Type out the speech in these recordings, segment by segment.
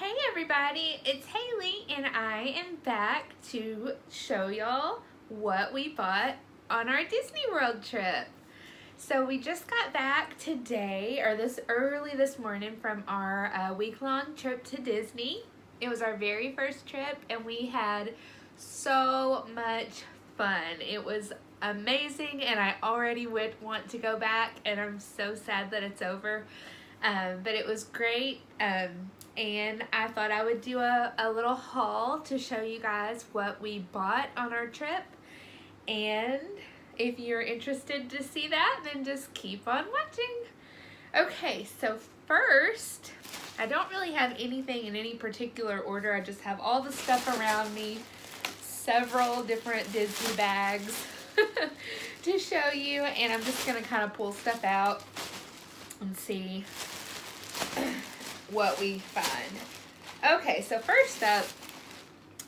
Hey everybody, it's Haley and I am back to show y'all what we bought on our Disney World trip. So we just got back today, or this morning from our week-long trip to Disney. It was our very first trip and we had so much fun. It was amazing and I already want to go back, and I'm so sad that it's over. But it was great, and I thought I would do a little haul to show you guys what we bought on our trip. And if you're interested to see that, then just keep on watching. Okay, so first, I don't really have anything in any particular order. I just have all the stuff around me, several different Disney bags to show you, and I'm just gonna kind of pull stuff out and see what we find. Okay, so first up,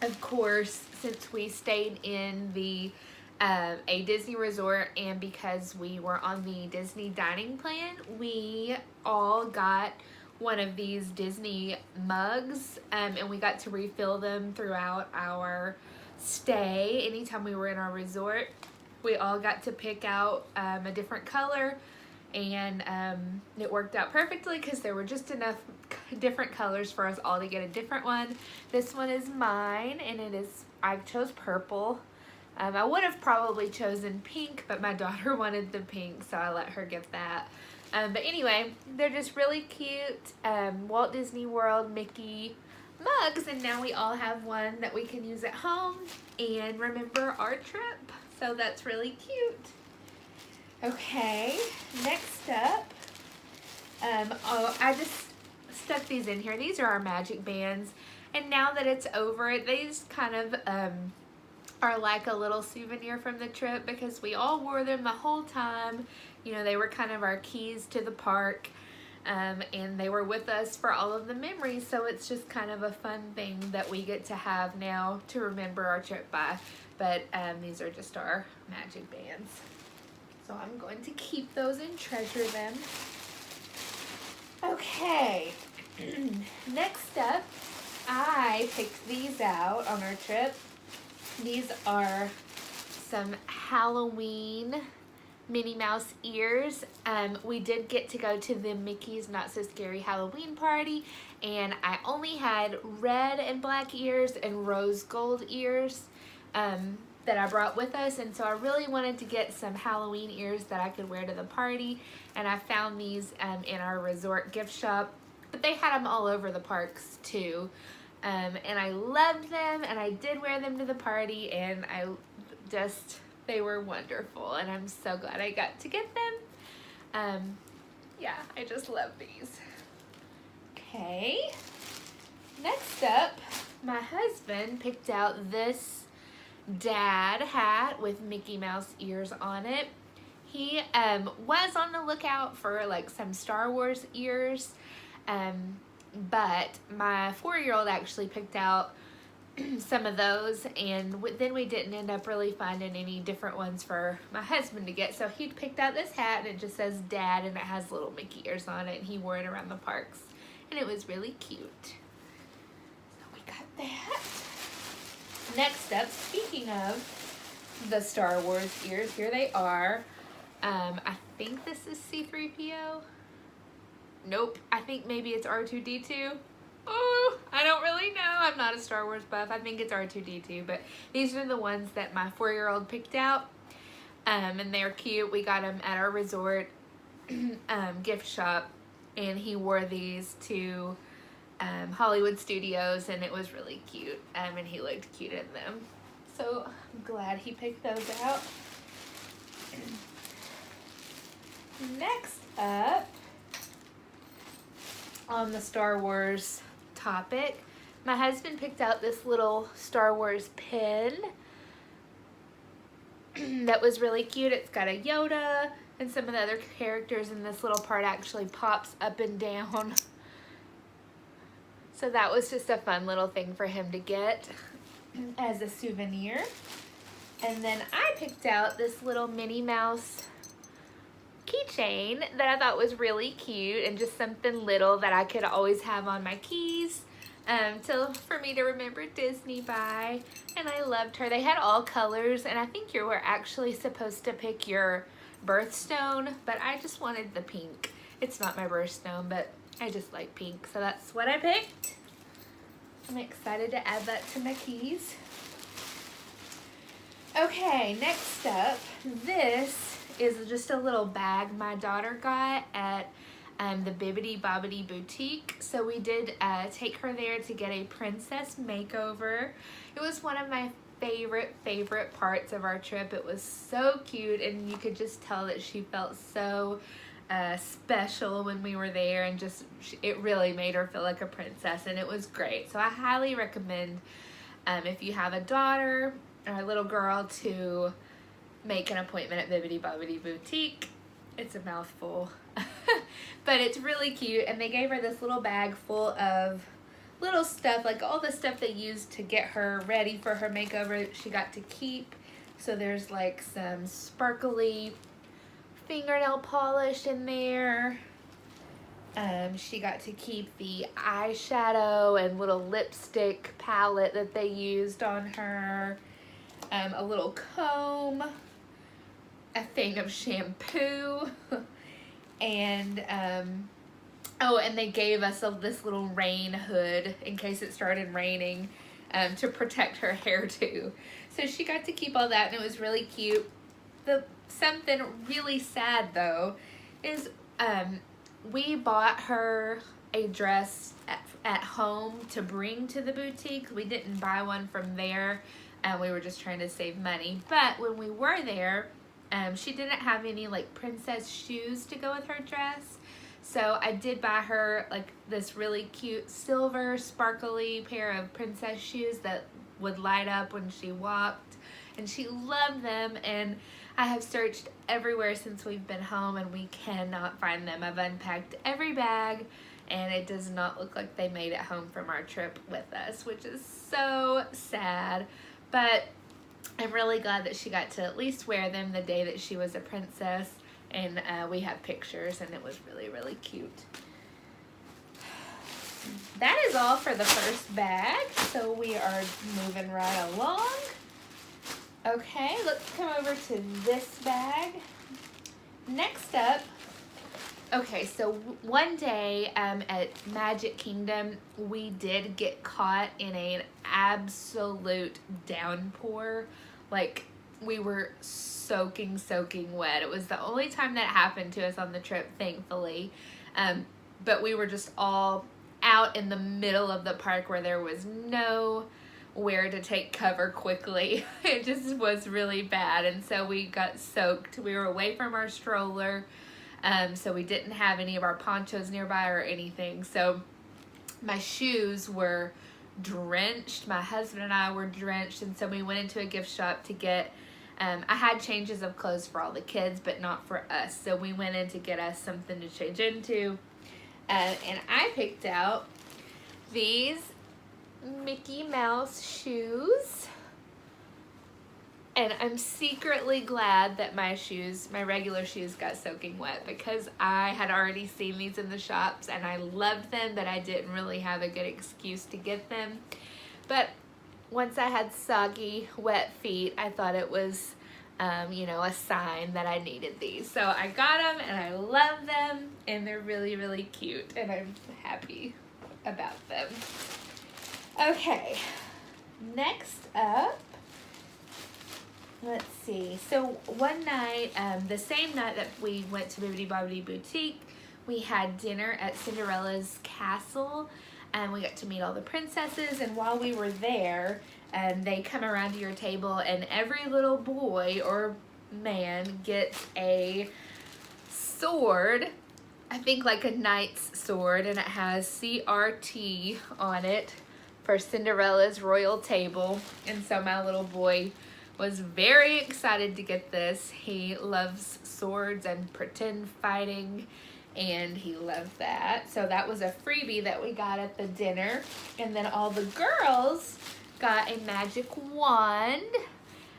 of course, since we stayed in the a Disney resort, and because we were on the Disney dining plan, we all got one of these Disney mugs, and we got to refill them throughout our stay. Anytime we were in our resort, we all got to pick out a different color, and it worked out perfectly because there were just enough different colors for us all to get a different one. This one is mine, and I chose purple. I would have probably chosen pink, but my daughter wanted the pink, so I let her get that. But anyway, they're just really cute Walt Disney World Mickey mugs, and now we all have one that we can use at home and remember our trip. So that's really cute. Okay, next up, I just stuck these in here. These are our magic bands, and now that it's over, these kind of are like a little souvenir from the trip because we all wore them the whole time. You know, they were kind of our keys to the park, and they were with us for all of the memories, so it's just kind of a fun thing that we get to have now to remember our trip by. But these are just our magic bands. So I'm going to keep those and treasure them. Okay, next up, I picked these out on our trip. These are some Halloween Minnie Mouse ears. We did get to go to the Mickey's Not So Scary Halloween party, and I only had red and black ears and rose gold ears that I brought with us, and so I really wanted to get some Halloween ears that I could wear to the party, and I found these in our resort gift shop, but they had them all over the parks too, and I loved them, and I did wear them to the party, and they were wonderful, and I'm so glad I got to get them. Yeah, I just love these. Okay, next up, my husband picked out this dad hat with Mickey Mouse ears on it. He was on the lookout for like some Star Wars ears, but my 4-year-old actually picked out some of those, and then we didn't end up really finding any different ones for my husband to get, so he picked out this hat, and it just says dad, and it has little Mickey ears on it, and he wore it around the parks, and it was really cute. So we got that. Next up, speaking of the Star Wars ears, here they are. I think this is C-3PO. Nope, I think maybe it's R2-D2. Oh, I don't really know. I'm not a Star Wars buff. I think it's R2-D2, but these are the ones that my 4-year-old picked out, and they're cute. We got them at our resort gift shop, and he wore these to Hollywood Studios, and it was really cute, and he looked cute in them. So I'm glad he picked those out. Next up, on the Star Wars topic, my husband picked out this little Star Wars pin that was really cute. It's got a Yoda and some of the other characters, and this little part actually pops up and down. So that was just a fun little thing for him to get as a souvenir. And then I picked out this little Minnie Mouse keychain that I thought was really cute, and just something little that I could always have on my keys. for me to remember Disney by. And I loved her. They had all colors, and I think you were actually supposed to pick your birthstone, but I just wanted the pink. It's not my birthstone, but I just like pink, so that's what I picked. I'm excited to add that to my keys. Okay, next up, this is just a little bag my daughter got at the Bibbidi Bobbidi boutique. So we did take her there to get a princess makeover. It was one of my favorite parts of our trip. It was so cute, and you could just tell that she felt so special when we were there, and just it really made her feel like a princess, and it was great. So I highly recommend if you have a daughter or a little girl to make an appointment at Bibbidi Bobbidi boutique. It's a mouthful. But it's really cute, and they gave her this little bag full of little stuff, like all the stuff they used to get her ready for her makeover she got to keep. So there's like some sparkly fingernail polish in there. She got to keep the eyeshadow and little lipstick palette that they used on her. A little comb, a thing of shampoo, and oh, and they gave us this little rain hood in case it started raining, to protect her hair too. So she got to keep all that, and it was really cute. Something really sad though is we bought her a dress at home to bring to the boutique. We didn't buy one from there, and we were just trying to save money. But when we were there, she didn't have any like princess shoes to go with her dress. So I did buy her like this really cute silver sparkly pair of princess shoes that would light up when she walked, and she loved them. And I have searched everywhere since we've been home, and we cannot find them. I've unpacked every bag, and it does not look like they made it home from our trip with us, which is so sad. But I'm really glad that she got to at least wear them the day that she was a princess, and we have pictures, and it was really cute. That is all for the first bag, so we are moving right along. Okay, let's come over to this bag. Next up, okay, so one day at Magic Kingdom, we did get caught in an absolute downpour. Like, we were soaking wet. It was the only time that happened to us on the trip, thankfully. But we were just all out in the middle of the park where there was nowhere to take cover quickly. It just was really bad, and so we got soaked. We were away from our stroller, so we didn't have any of our ponchos nearby or anything. So my shoes were drenched. My husband and I were drenched, and so we went into a gift shop to get I had changes of clothes for all the kids, but not for us. So we went in to get us something to change into. And I picked out these Mickey Mouse shoes. And I'm secretly glad that my regular shoes got soaking wet, because I had already seen these in the shops and I loved them, but I didn't really have a good excuse to get them. But once I had soggy, wet feet, I thought it was, a sign that I needed these. So I got them, and I love them, and they're really cute, and I'm happy about them. Okay, next up, let's see. So one night, the same night that we went to Bibbidi Bobbidi Boutique, we had dinner at Cinderella's castle, and we got to meet all the princesses. And while we were there, they come around to your table, and every little boy or man gets a sword, I think like a knight's sword, and it has CRT on it for Cinderella's royal table. And so my little boy was very excited to get this. He loves swords and pretend fighting, and he loved that. So that was a freebie that we got at the dinner. And then all the girls got a magic wand,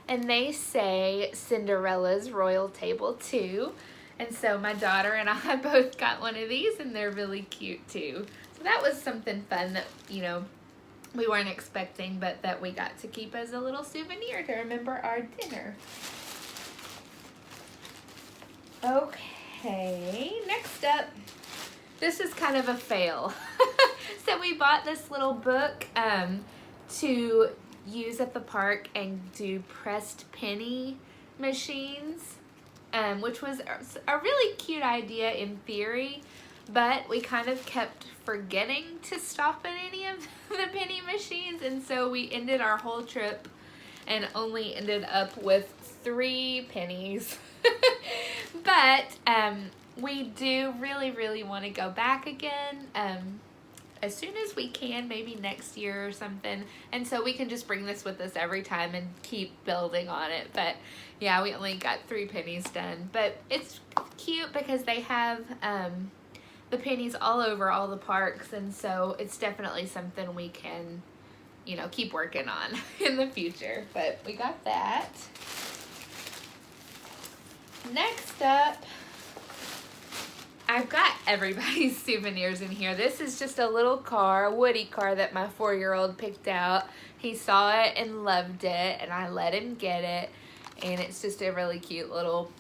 and they say Cinderella's royal table too. And so my daughter and I both got one of these, and they're really cute too. So that was something fun that, you know, we weren't expecting, but that we got to keep as a little souvenir to remember our dinner. Okay, next up, this is kind of a fail. So we bought this little book to use at the park and do pressed penny machines, which was a really cute idea in theory, but we kind of kept forgetting to stop at any of the penny machines, and so we ended our whole trip and only ended up with 3 pennies. But we do really want to go back again as soon as we can, maybe next year or something, and so we can just bring this with us every time and keep building on it. But yeah, we only got 3 pennies done, but it's cute because they have the pennies all over all the parks, and so it's definitely something we can, you know, keep working on in the future. But we got that. Next up, I've got everybody's souvenirs in here. This is just a little car, a Woody car that my 4-year-old picked out. He saw it and loved it, and I let him get it. And it's just a really cute little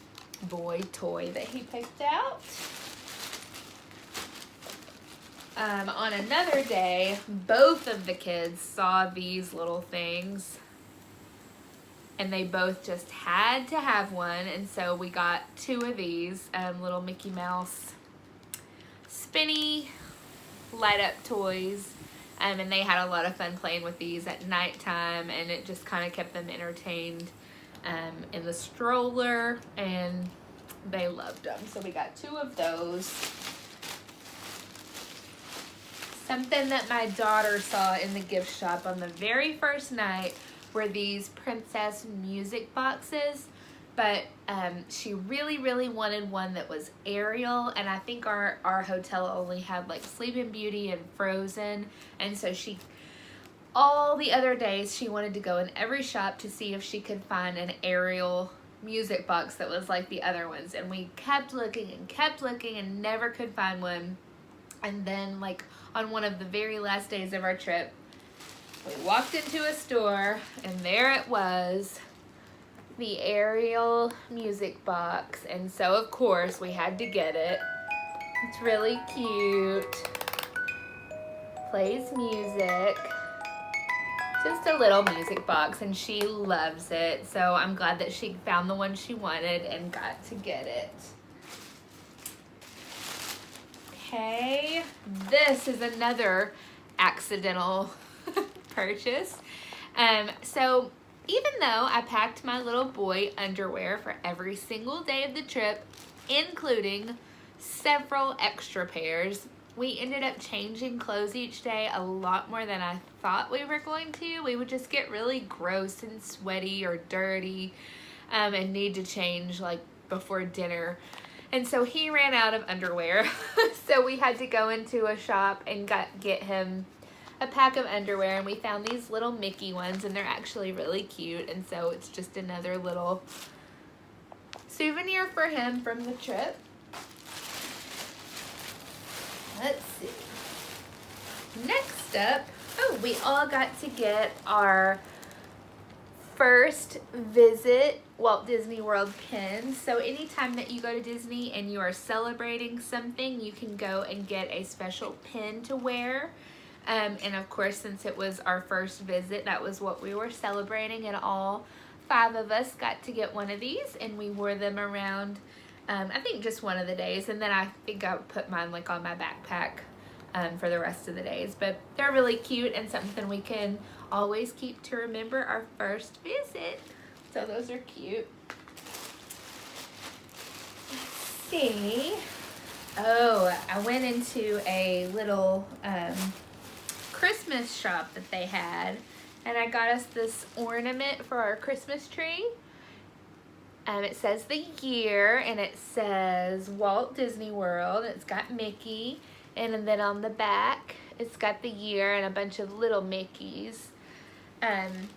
boy toy that he picked out. On another day, both of the kids saw these little things, and they both just had to have one, and so we got 2 of these little Mickey Mouse spinny light up toys, and they had a lot of fun playing with these at nighttime, and it just kind of kept them entertained in the stroller, and they loved them. So we got 2 of those. Something that my daughter saw in the gift shop on the very first night were these princess music boxes, but she really wanted one that was Ariel, and I think our hotel only had like Sleeping Beauty and Frozen, and so all the other days she wanted to go in every shop to see if she could find an Ariel music box that was like the other ones, and we kept looking and never could find one. And then like on one of the very last days of our trip, we walked into a store, and there it was, the Ariel music box, and so of course we had to get it. It's really cute. Plays music. Just a little music box, and she loves it, so I'm glad that she found the one she wanted and got to get it. Okay, this is another accidental purchase. So even though I packed my little boy underwear for every single day of the trip, including several extra pairs, we ended up changing clothes each day a lot more than I thought we were going to. We would just get really gross and sweaty or dirty and need to change like before dinner. And so he ran out of underwear. So we had to go into a shop and get him a pack of underwear, and we found these little Mickey ones, and they're actually really cute, and so it's just another little souvenir for him from the trip. Let's see. Next up, we all got to get our first visit Walt Disney World pins. So anytime that you go to Disney and you are celebrating something, you can go and get a special pin to wear. And of course, since it was our first visit, that was what we were celebrating, and all 5 of us got to get one of these, and we wore them around I think just one of the days, and then I think I put mine like on my backpack for the rest of the days. But they're really cute and something we can always keep to remember our first visit. So those are cute. Let's see. Oh, I went into a little Christmas shop that they had, and I got us this ornament for our Christmas tree. It says the year, and it says Walt Disney World. It's got Mickey, and then on the back it's got the year and a bunch of little Mickeys. And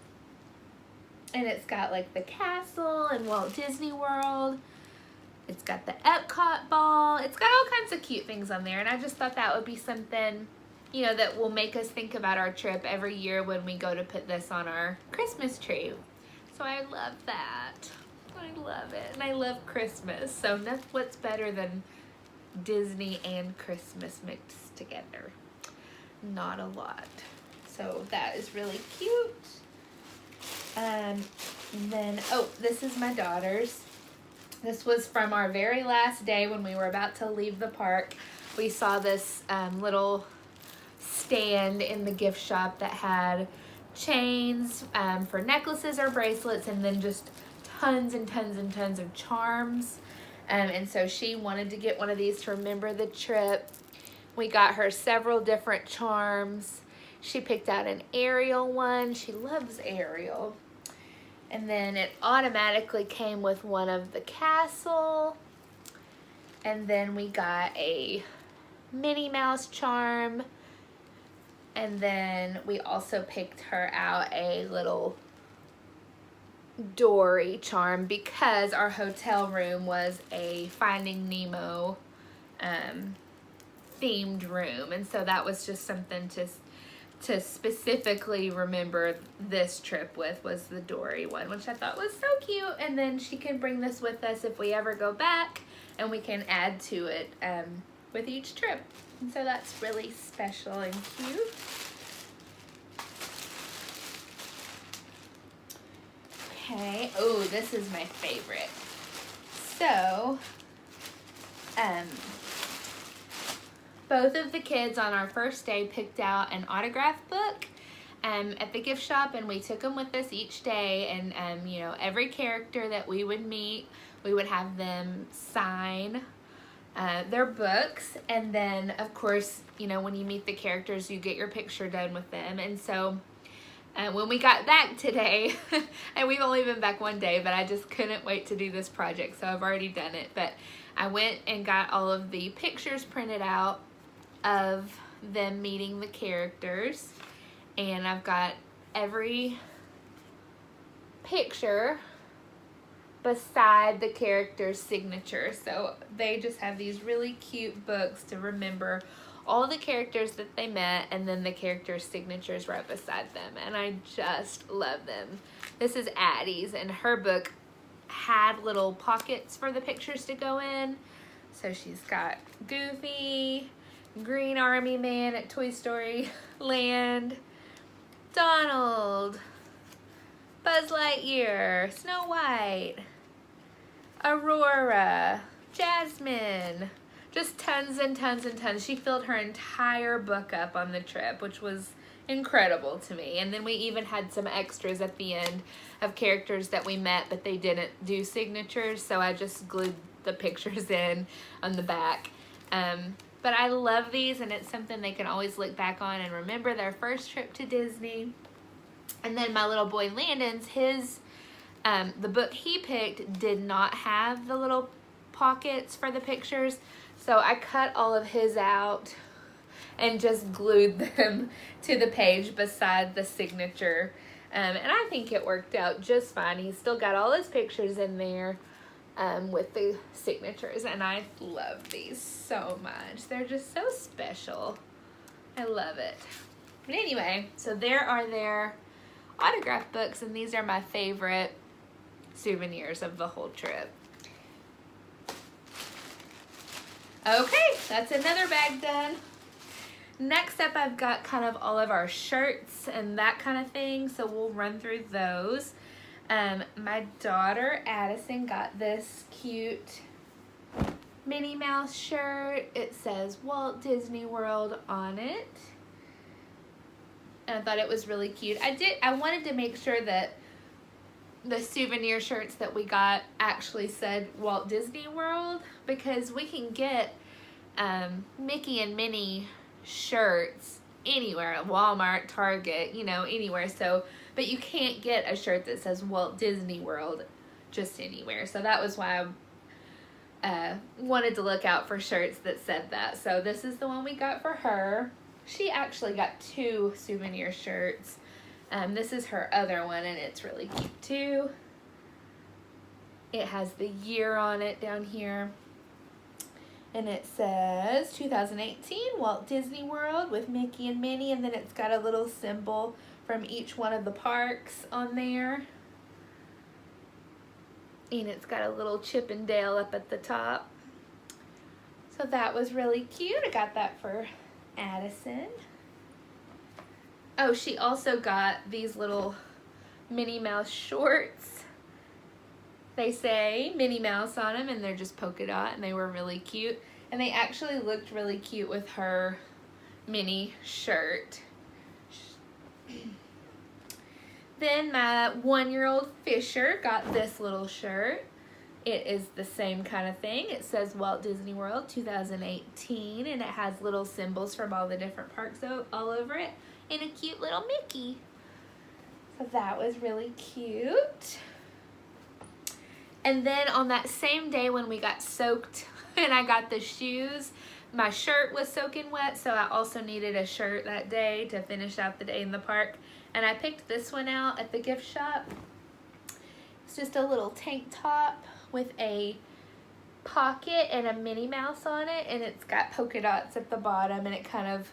it's got like the castle and Walt Disney World. It's got the Epcot ball. It's got all kinds of cute things on there, and I just thought that would be something you know, that will make us think about our trip every year when we go to put this on our Christmas tree. So I love that. I love it. And I love Christmas. So what's better than Disney and Christmas mixed together? Not a lot. So that is really cute. Then, oh, this is my daughter's. This was from our very last day when we were about to leave the park. We saw this little stand in the gift shop that had chains for necklaces or bracelets, and then just tons and tons and tons of charms. And so she wanted to get one of these to remember the trip. We got her several different charms. She picked out an Ariel one. She loves Ariel. And then it automatically came with one of the castle. And then we got a Minnie Mouse charm. And then we also picked her out a little Dory charm because our hotel room was a Finding Nemo themed room. And so that was just something to specifically remember this trip with, was the Dory one, which I thought was so cute. And then she can bring this with us if we ever go back, and we can add to it with each trip. And so that's really special and cute. Okay, oh, this is my favorite. So, both of the kids on our first day picked out an autograph book at the gift shop, and we took them with us each day. And you know, every character that we would meet, we would have them sign their books. And then, of course, you know, when you meet the characters, you get your picture done with them. And so when we got back today, and we've only been back one day, but I just couldn't wait to do this project, so I've already done it. But I went and got all of the pictures printed out of them meeting the characters, and I've got every picture beside the character's signature. So they just have these really cute books to remember all the characters that they met, and then the characters' signatures right beside them, and I just love them. This is Addie's, and her book had little pockets for the pictures to go in. So she's got Goofy, Green Army Man at Toy Story Land, Donald, Buzz Lightyear, Snow White, Aurora, Jasmine, just tons and tons and tons. She filled her entire book up on the trip, which was incredible to me. And then we even had some extras at the end of characters that we met, but they didn't do signatures, so I just glued the pictures in on the back. But I love these, and it's something they can always look back on and remember their first trip to Disney. And then my little boy Landon's, the book he picked did not have the little pockets for the pictures, so I cut all of his out and just glued them to the page beside the signature. And I think it worked out just fine. He's still got all his pictures in there with the signatures, and I love these so much. They're just so special. I love it. But anyway, so there are their autograph books, and these are my favorite souvenirs of the whole trip. Okay, that's another bag done. Next up, I've got kind of all of our shirts and that kind of thing, so we'll run through those. My daughter Addison got this cute Minnie Mouse shirt. It says Walt Disney World on it, and I thought it was really cute. I wanted to make sure that the souvenir shirts that we got actually said Walt Disney World, because we can get Mickey and Minnie shirts anywhere, at Walmart, Target, you know, anywhere. So, but you can't get a shirt that says Walt Disney World just anywhere. So that was why I wanted to look out for shirts that said that. So this is the one we got for her. She actually got 2 souvenir shirts. This is her other one, and it's really cute too. It has the year on it down here. And it says 2018 Walt Disney World with Mickey and Minnie, and then it's got a little symbol from each one of the parks on there. And it's got a little Chip and Dale up at the top. So that was really cute. I got that for Addison. Oh, she also got these little Minnie Mouse shorts. They say Minnie Mouse on them, and they're just polka dot, and they were really cute. And they actually looked really cute with her Minnie shirt. Then my 1-year-old Fisher got this little shirt. It is the same kind of thing. It says Walt Disney World 2018, and it has little symbols from all the different parks all over it, and a cute little Mickey. So that was really cute. And then on that same day when we got soaked and I got the shoes, my shirt was soaking wet, so I also needed a shirt that day to finish out the day in the park. And I picked this one out at the gift shop. It's just a little tank top with a pocket and a Minnie Mouse on it, and it's got polka dots at the bottom, and it kind of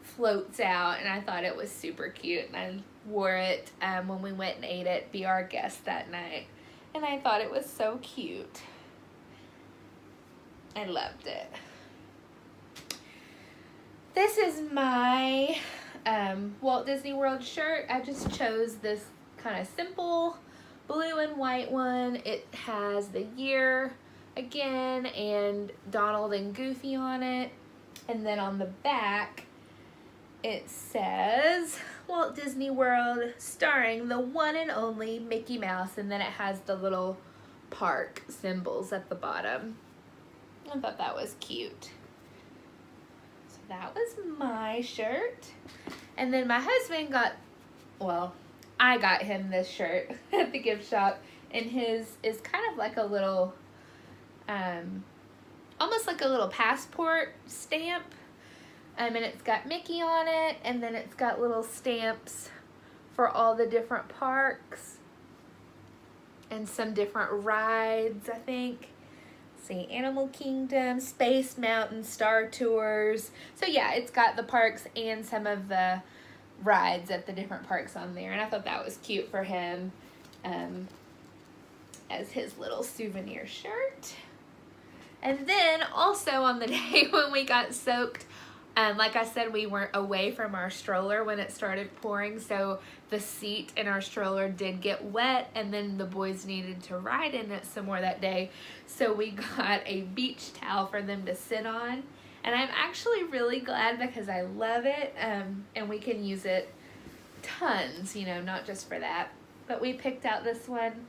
floats out, and I thought it was super cute, and I wore it when we went and ate at Be Our Guest that night, and I thought it was so cute. I loved it. This is my Walt Disney World shirt. I just chose this kind of simple blue and white one. It has the year again and Donald and Goofy on it. And then on the back, it says Walt Disney World starring the one and only Mickey Mouse. And then it has the little park symbols at the bottom. I thought that was cute. So that was my shirt. And then my husband got, well, I got him this shirt at the gift shop, and his is kind of like a little, almost like a little passport stamp, and it's got Mickey on it, and then it's got little stamps for all the different parks, and some different rides, I think. Let's see, Animal Kingdom, Space Mountain, Star Tours. So yeah, it's got the parks and some of the rides at the different parks on there, and I thought that was cute for him as his little souvenir shirt. And then also on the day when we got soaked, like I said, we weren't away from our stroller when it started pouring, so the seat in our stroller did get wet, and then the boys needed to ride in it some more that day, so we got a beach towel for them to sit on. And I'm actually really glad because I love it, and we can use it tons, you know, not just for that. But we picked out this one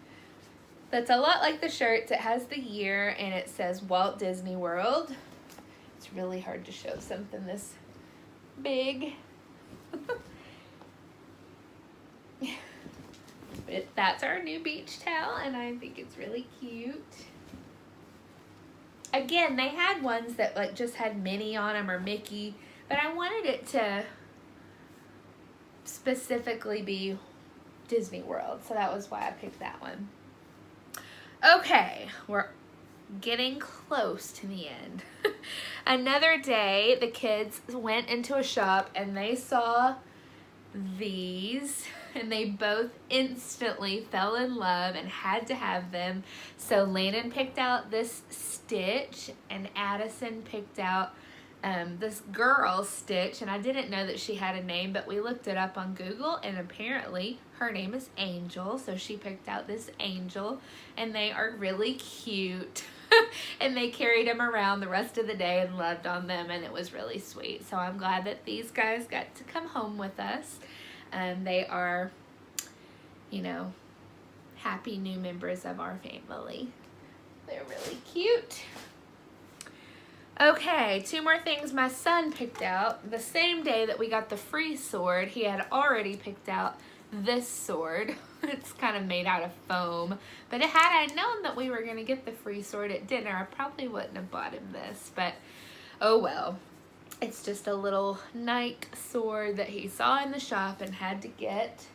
that's a lot like the shirts. It has the year, and it says Walt Disney World. It's really hard to show something this big. But that's our new beach towel, and I think it's really cute. Again, they had ones that like just had Minnie on them or Mickey, but I wanted it to specifically be Disney World, so that was why I picked that one. Okay, we're getting close to the end. Another day, the kids went into a shop and they saw these, and they both instantly fell in love and had to have them. So Landon picked out this Stitch, and Addison picked out this girl Stitch, and I didn't know that she had a name, but we looked it up on Google, and apparently her name is Angel, so she picked out this Angel, and they are really cute. And they carried them around the rest of the day and loved on them, and it was really sweet. So I'm glad that these guys got to come home with us. They are, you know, happy new members of our family. They're really cute. Okay, 2 more things my son picked out. The same day that we got the free sword, he had already picked out this sword. It's kind of made out of foam. But had I known that we were going to get the free sword at dinner, I probably wouldn't have bought him this. But, oh well. It's just a little knight sword that he saw in the shop and had to get.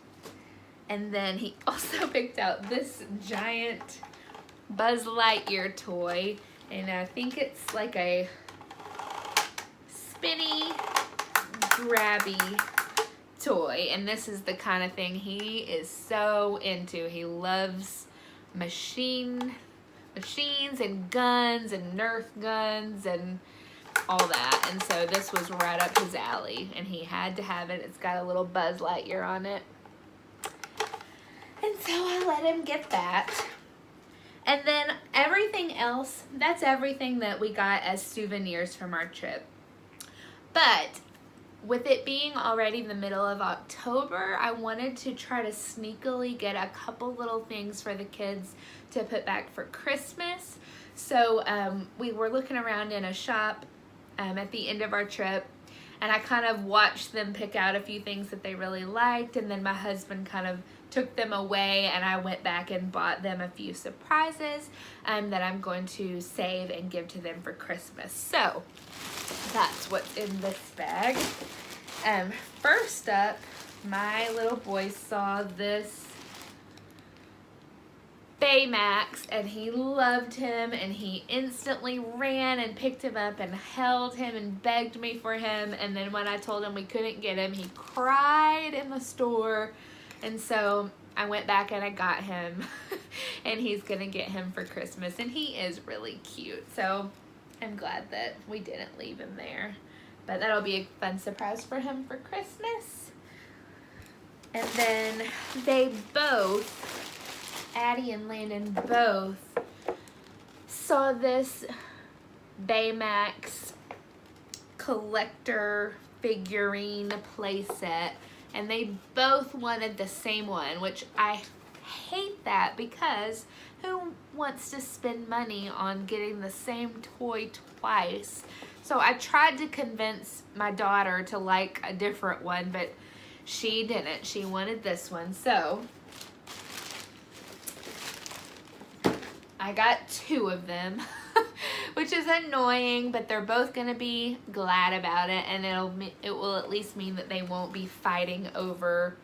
And then he also picked out this giant Buzz Lightyear toy. And I think it's like a spinny, grabby toy. And this is the kind of thing he is so into. He loves machines and guns and Nerf guns and all that. And so this was right up his alley, and he had to have it. It's got a little Buzz Lightyear on it. And so I let him get that. And then everything else, that's everything that we got as souvenirs from our trip. But with it being already the middle of October, I wanted to try to sneakily get a couple little things for the kids to put back for Christmas. So we were looking around in a shop at the end of our trip, and I kind of watched them pick out a few things that they really liked, and then my husband kind of took them away, and I went back and bought them a few surprises that I'm going to save and give to them for Christmas. So that's what's in this bag. First up, my little boy saw this Baymax, and he loved him, and he instantly ran and picked him up and held him and begged me for him. And then when I told him we couldn't get him, he cried in the store. And so I went back and I got him and he's gonna get him for Christmas, and he is really cute. So I'm glad that we didn't leave him there, but that'll be a fun surprise for him for Christmas. And then they both, Addie and Landon both, saw this Baymax collector figurine playset, and they both wanted the same one, which I hate that, because who wants to spend money on getting the same toy twice? So I tried to convince my daughter to like a different one, but she didn't. She wanted this one. So I got two of them, which is annoying, but they're both gonna be glad about it, and it will at least mean that they won't be fighting over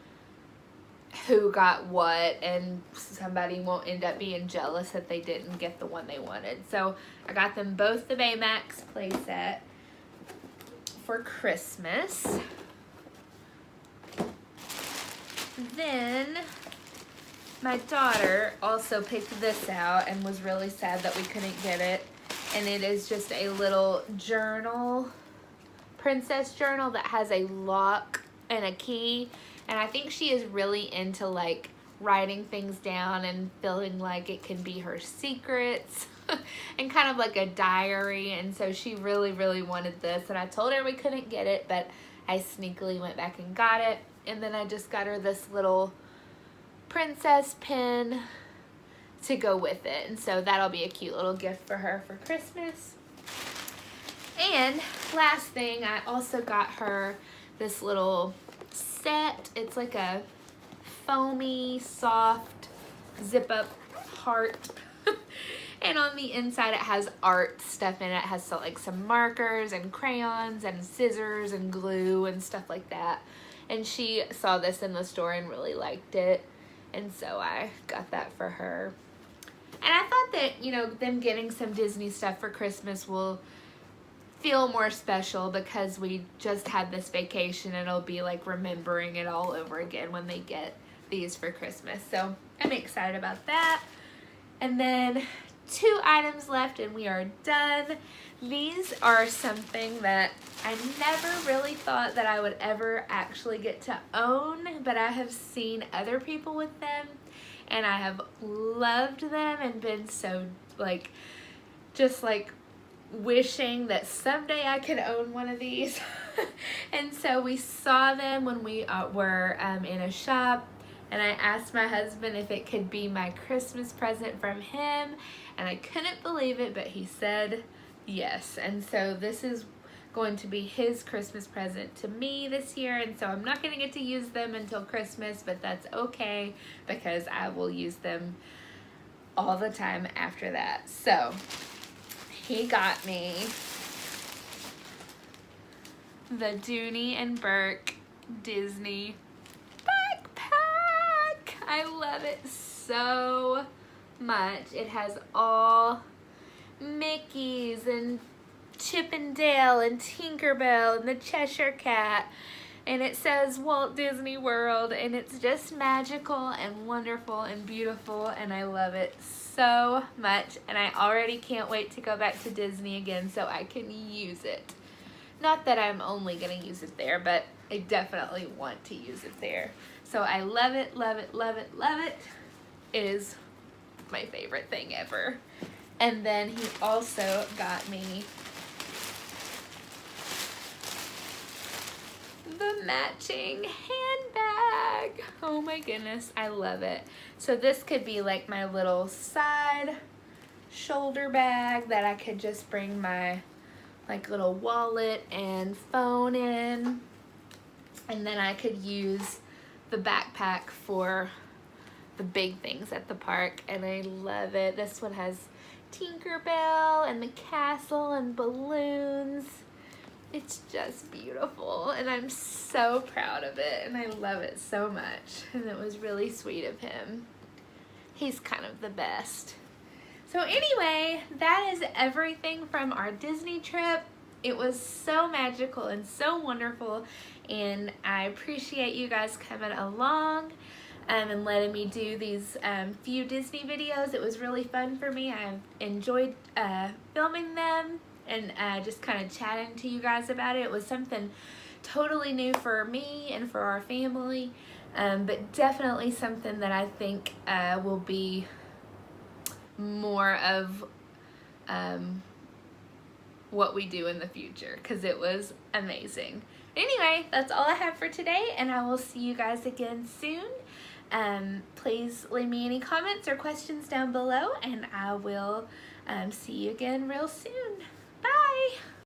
who got what, and somebody won't end up being jealous that they didn't get the one they wanted. So I got them both the Baymax playset for Christmas. Then my daughter also picked this out and was really sad that we couldn't get it. And it is just a little journal, princess journal that has a lock and a key. And I think she is really into like writing things down and feeling like it can be her secrets and kind of like a diary. And so she really, really wanted this. And I told her we couldn't get it, but I sneakily went back and got it. And then I just got her this little princess pin to go with it. And so that'll be a cute little gift for her for Christmas. And last thing, I also got her this little set. It's like a foamy, soft, zip-up heart. And on the inside it has art stuff in it. It has like some markers and crayons and scissors and glue and stuff like that. And she saw this in the store and really liked it. And so I got that for her. And I thought that, you know, them getting some Disney stuff for Christmas will feel more special, because we just had this vacation, and it'll be like remembering it all over again when they get these for Christmas. So I'm excited about that. And then 2 items left and we are done. These are something that I never really thought that I would ever actually get to own, but I have seen other people with them, and I have loved them and been so like, just like wishing that someday I could own one of these. And so we saw them when we were in a shop, and I asked my husband if it could be my Christmas present from him, and I couldn't believe it, but he said yes. And so this is going to be his Christmas present to me this year, and so I'm not going to get to use them until Christmas, but that's okay, because I will use them all the time after that. So he got me the Dooney and Bourke Disney backpack. I love it so much. It has all Mickey's and Chip and Dale and Tinkerbell and the Cheshire Cat. And it says Walt Disney World, and it's just magical and wonderful and beautiful, and I love it so much, and I already can't wait to go back to Disney again so I can use it. Not that I'm only going to use it there, but I definitely want to use it there. So I love it, love it, love it, love it. It is my favorite thing ever. And then he also got me the matching handbag. Oh my goodness, I love it. So this could be like my little side shoulder bag that I could just bring my like little wallet and phone in. And then I could use the backpack for the big things at the park, and I love it. This one has Tinkerbell and the castle and balloons. It's just beautiful, and I'm so proud of it, and I love it so much, and it was really sweet of him. He's kind of the best. So anyway, that is everything from our Disney trip. It was so magical and so wonderful, and I appreciate you guys coming along and letting me do these few Disney videos. It was really fun for me. I enjoyed filming them and just kind of chatting to you guys about it. It was something totally new for me and for our family, but definitely something that I think will be more of what we do in the future, because it was amazing. Anyway, that's all I have for today, and I will see you guys again soon. Please leave me any comments or questions down below, and I will see you again real soon.